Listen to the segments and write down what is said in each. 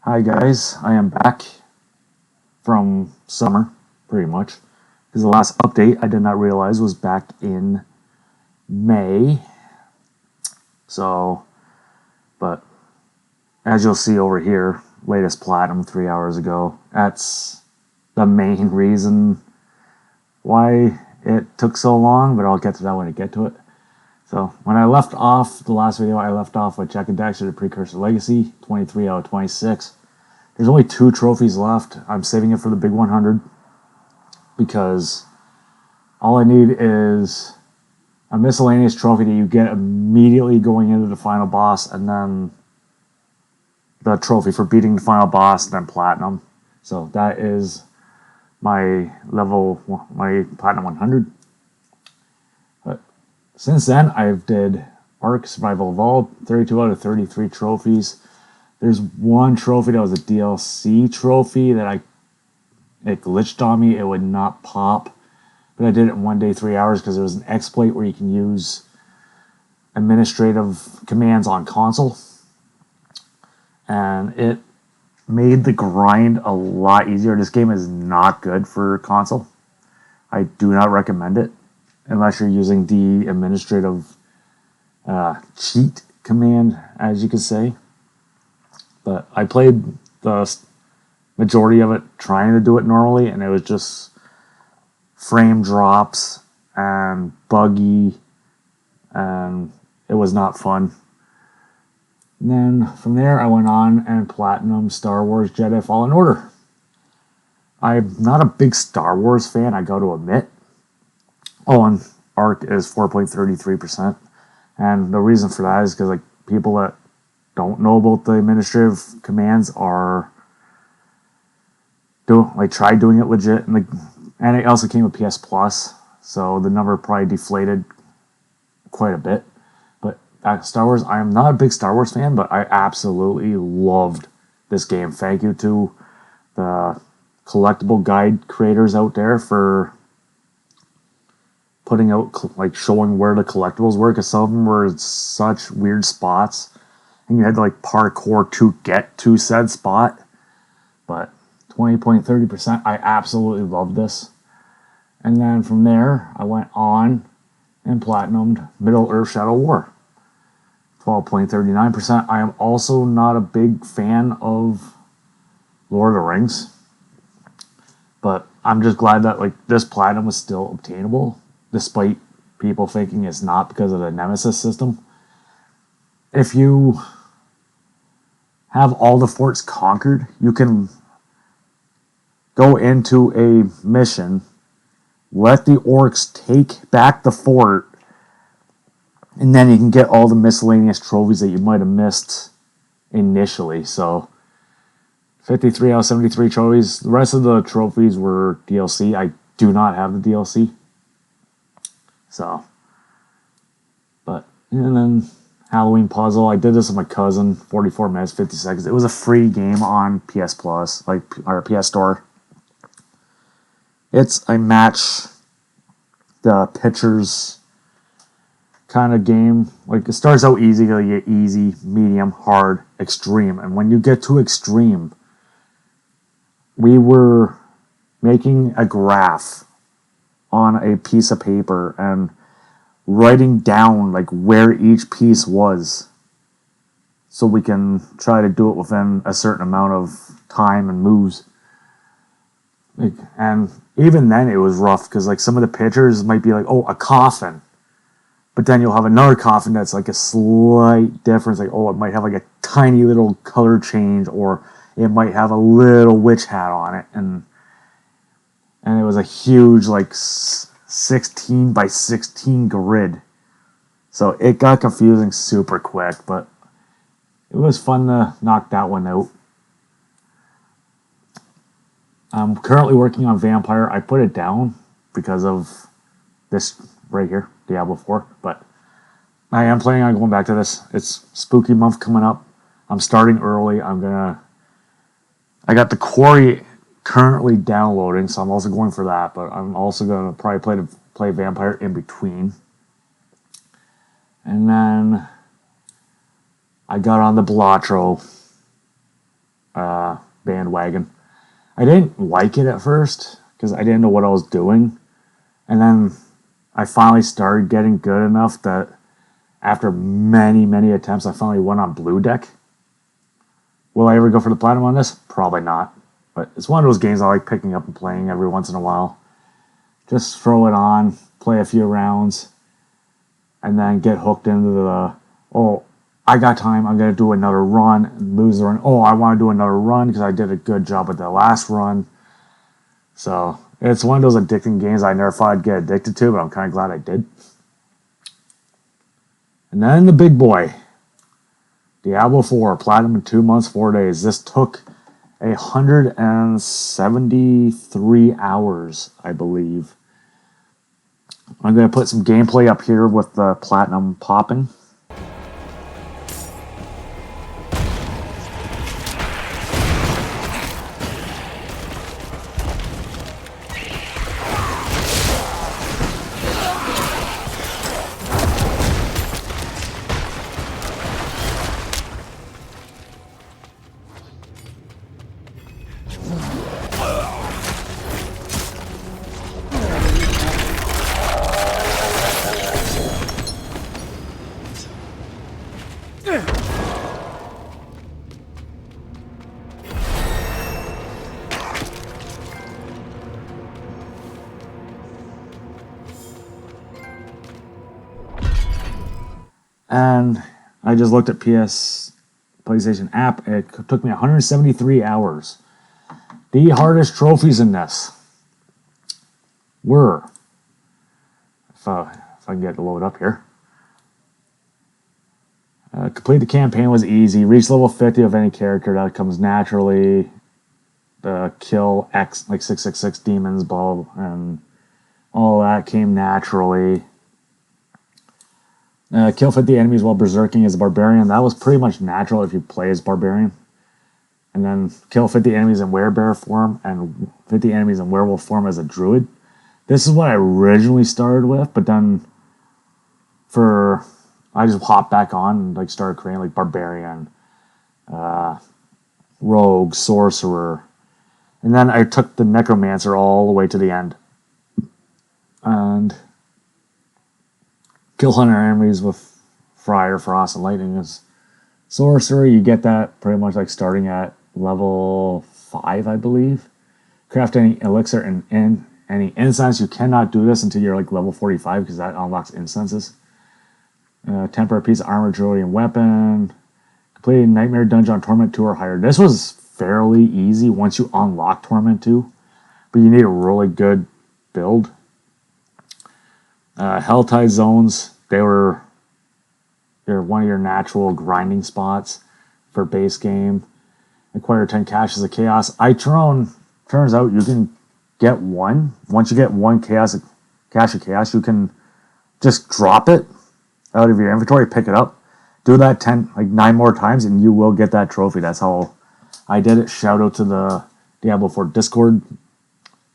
Hi guys, I am back from summer, pretty much. Because the last update I did not realize was back in May. So, but as you'll see over here, latest platinum 3 hours ago. That's the main reason why it took so long, but I'll get to that when I get to it. So when I left off the last video, I left off with Jack and Daxter, the Precursor Legacy, 23 out of 26. There's only 2 trophies left. I'm saving it for the big 100 because all I need is a miscellaneous trophy that you get immediately going into the final boss, and then the trophy for beating the final boss, and then platinum. So that is my platinum 100. But since then, I've did Ark Survival Evolved, 32 out of 33 trophies. There's one trophy that was a DLC trophy that it glitched on me. It would not pop. But I did it in 1 day, 3 hours because there was an exploit where you can use administrative commands on console. And it made the grind a lot easier. This game is not good for console. I do not recommend it unless you're using the administrative cheat command, as you could say. But I played the majority of it trying to do it normally, and it was just frame drops and buggy, and it was not fun. And then from there, I went on and platinum Star Wars Jedi Fallen Order. I'm not a big Star Wars fan, I got to admit. Oh, and Arc is 4.33%. And the reason for that is because like people that don't know about the administrative commands are try doing it legit, and it also came with PS Plus, so the number probably deflated quite a bit. But Star Wars, I am not a big Star Wars fan, but I absolutely loved this game. Thank you to the collectible guide creators out there for putting out, showing where the collectibles were, because some of them were in such weird spots, and you had to parkour to get to said spot. But 20.30%, I absolutely love this. And then from there, I went on and platinumed Middle-earth Shadow War, 12.39%. I am also not a big fan of Lord of the Rings, but I'm just glad that this platinum was still obtainable, despite people thinking it's not because of the Nemesis system. If you have all the forts conquered, you can go into a mission, let the orcs take back the fort, and then you can get all the miscellaneous trophies that you might have missed initially. So 53 out of 73 trophies. The rest of the trophies were DLC. I do not have the DLC. So, and then Halloween Puzzle. I did this with my cousin, 44 minutes, 50 seconds. It was a free game on PS Plus, or PS Store. It's a match the pitchers kind of game. It starts out easy, you get easy, medium, hard, extreme. And when you get to extreme, we were making a graph on a piece of paper and writing down where each piece was, so we can try to do it within a certain amount of time and moves. And even then it was rough because some of the pictures might be a coffin, but then you'll have another coffin that's a slight difference, it might have a tiny little color change, or it might have a little witch hat on it, and it was a huge 16 by 16 grid, so it got confusing super quick, but it was fun to knock that one out. I'm currently working on Vampire. I put it down because of this right here, Diablo 4, but I am planning on going back to this. It's spooky month coming up. I'm starting early. I got the Quarry currently downloading, so I'm also going for that, but I'm also going to probably play Vampire in between. And then I got on the Blatro. bandwagon. I didn't like it at first because I didn't know what I was doing. And then I finally started getting good enough that after many, many attempts, I finally went on blue deck. Will I ever go for the platinum on this? Probably not. But it's one of those games I like picking up and playing every once in a while. Just throw it on, play a few rounds, and then get hooked into the, oh, I got time, I'm going to do another run, and lose the run. Oh, I want to do another run because I did a good job with the last run. So it's one of those addicting games I never thought I'd get addicted to, but I'm kind of glad I did. And then the big boy, Diablo 4, Platinum in 2 months, 4 days. This took 173 hours, I believe. I'm going to put some gameplay up here with the Platinum popping. And I just looked at PlayStation app. It took me 173 hours. The hardest trophies in this were, if I can get the load up here. Complete the campaign was easy. Reach level 50 of any character. That comes naturally. Kill X, like 666 demons, blah, and all that came naturally. Kill 50 enemies while berserking as a barbarian. That was pretty much natural if you play as barbarian. And then kill 50 enemies in werebear form and 50 enemies in werewolf form as a druid. This is what I originally started with, but then I just hopped back on and like started creating like barbarian, rogue, sorcerer. And then I took the necromancer all the way to the end. And kill 100 enemies with fire, frost, and lightning is sorcerer. You get that pretty much like starting at level 5, I believe. Craft any elixir and any incense. You cannot do this until you're like level 45 because that unlocks incenses. Temporary piece of armor, jewelry, and weapon. Completing Nightmare Dungeon on Torment 2 or higher. This was fairly easy once you unlock Torment 2, but you need a really good build. Helltide zones, they're one of your natural grinding spots for base game. Acquire 10 caches of chaos. Turns out you can get one. Once you get one cache of chaos, you can just drop it out of your inventory, pick it up, do that 9 more times, and you will get that trophy. That's how I did it. Shout out to the Diablo 4 Discord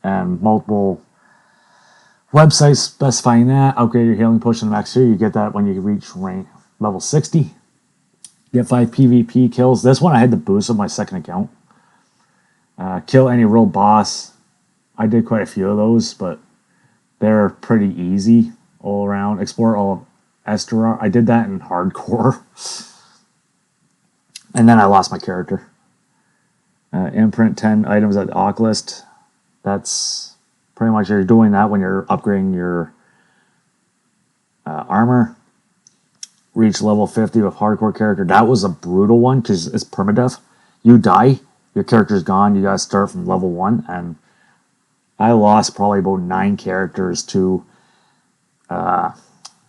and multiple websites specifying that. Upgrade your healing potion to max here. You get that when you reach rank level 60. Get 5 PvP kills. This one I had to boost on my second account. Kill any real boss. I did quite a few of those, but they're pretty easy all around. Explore all of Esterar. I did that in hardcore. And then I lost my character. Imprint 10 items at the Oc list. That's pretty much you're doing that when you're upgrading your armor. Reach level 50 with hardcore character. That was a brutal one because it's permadeath. You die, your character's gone. You gotta start from level 1, and I lost probably about 9 characters to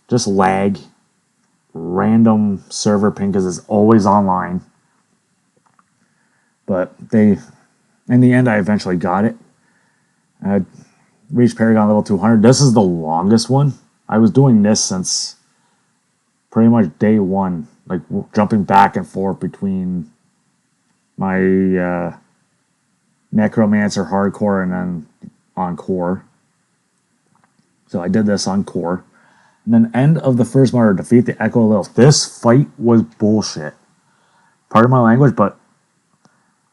just lag, random server ping because it's always online. But in the end, I eventually got it. I reached Paragon level 200. This is the longest one. I was doing this since pretty much day one, like jumping back and forth between my Necromancer hardcore and then on core. So I did this on core. And then end of the first martyr, defeat the Echo Lilith. This fight was bullshit. Pardon my language, but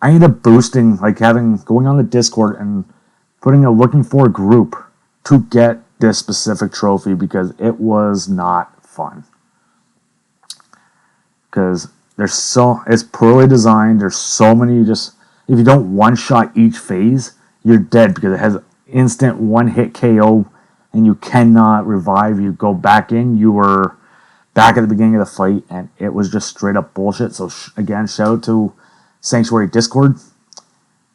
I ended up boosting, like going on the Discord and putting a looking for group to get this specific trophy because it was not fun. Because it's poorly designed. There's so many if you don't one-shot each phase, you're dead because it has instant one-hit KO and you cannot revive. You go back in, you were back at the beginning of the fight, and it was just straight up bullshit. So again, shout out to Sanctuary Discord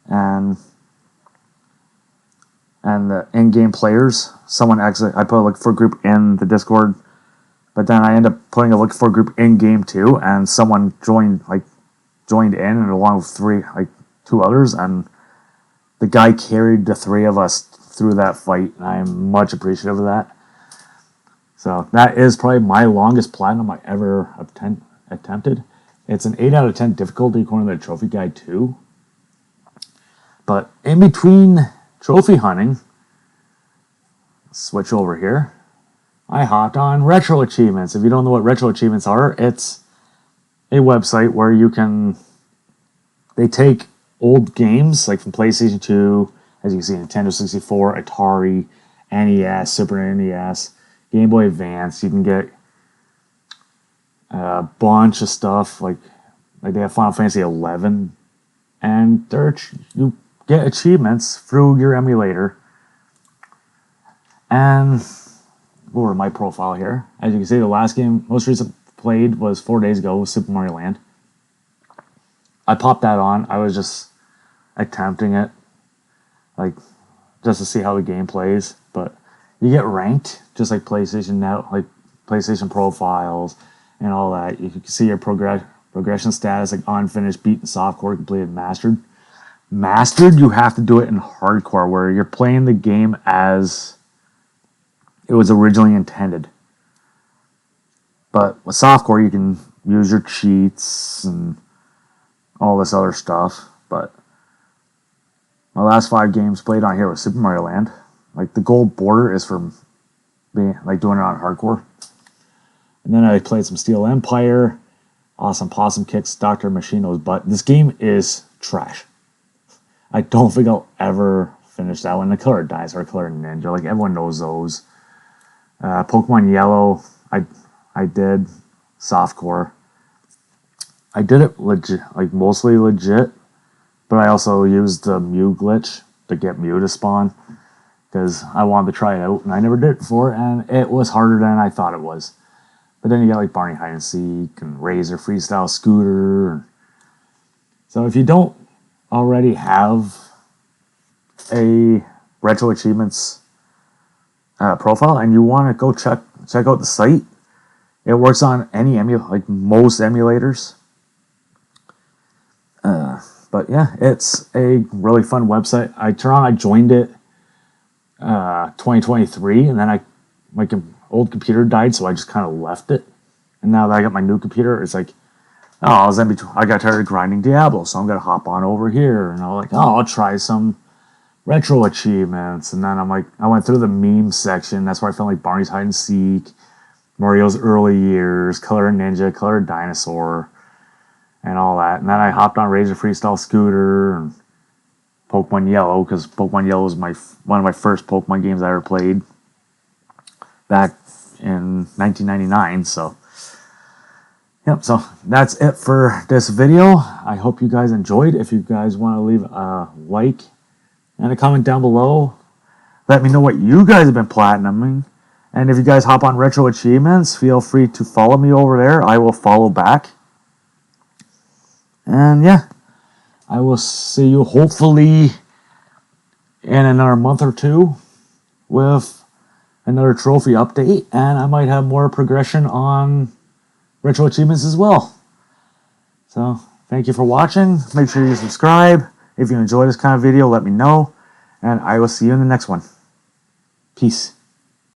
and the in-game players. I put a look for group in the Discord, but then I ended up putting a look for group in game too, and someone joined in, and along with two others, and the guy carried the three of us through that fight, and I'm much appreciative of that. So that is probably my longest platinum I ever attempted. It's an 8 out of 10 difficulty according to the trophy guide too. But in between trophy hunting, switch over here, I hopped on RetroAchievements. If you don't know what RetroAchievements are, it's a website where they take old games like from PlayStation 2, as you can see, Nintendo 64, Atari, NES, Super NES, Game Boy Advance. You can get a bunch of stuff like they have Final Fantasy 11, and you get achievements through your emulator. And over my profile here, as you can see, the last game most recent played was 4 days ago with Super Mario Land. I popped that on. I was just attempting it, just to see how the game plays. But you get ranked just like PlayStation now, like PlayStation profiles and all that. You can see your progression status, like unfinished, beaten, softcore, completed, mastered. Mastered, you have to do it in hardcore, where you're playing the game as it was originally intended. But with softcore, you can use your cheats and all this other stuff. But my last 5 games played on here was Super Mario Land. Like the gold border is for doing it on hardcore. And then I played some Steel Empire, Awesome Possum Kicks, Dr. Machino's Butt. This game is trash. I don't think I'll ever finish that one. The Color Dinosaur, Color Ninja, like everyone knows those. Pokemon Yellow, I did softcore. I did it legit, like mostly legit, but I also used the Mew glitch to get Mew to spawn because I wanted to try it out, and I never did it before, and it was harder than I thought it was. But then you got like Barney Hide and Seek and Razor Freestyle Scooter. So if you don't already have a RetroAchievements profile and you want to go check out the site, it works on most emulators. But yeah, it's a really fun website. I joined it 2023, and then my old computer died, so I just kind of left it. And now that I got my new computer, it's like, I got tired of grinding Diablo, so I'm gonna hop on over here, and I'll try some RetroAchievements. And then I went through the meme section. That's where I found like Barney's Hide and Seek, Mario's Early Years, Color Ninja, Color Dinosaur, and all that. And then I hopped on Razor Freestyle Scooter and Pokemon Yellow, because Pokemon Yellow was one of my first Pokemon games I ever played back in 1999. So yep, so that's it for this video. I hope you guys enjoyed. If you guys want to leave a like and a comment down below, let me know what you guys have been platinuming. And if you guys hop on RetroAchievements, feel free to follow me over there. I will follow back. And yeah, I will see you hopefully in another month or two with another trophy update. And I might have more progression on RetroAchievements as well. So thank you for watching. Make sure you subscribe. If you enjoy this kind of video, let me know. And I will see you in the next one. Peace.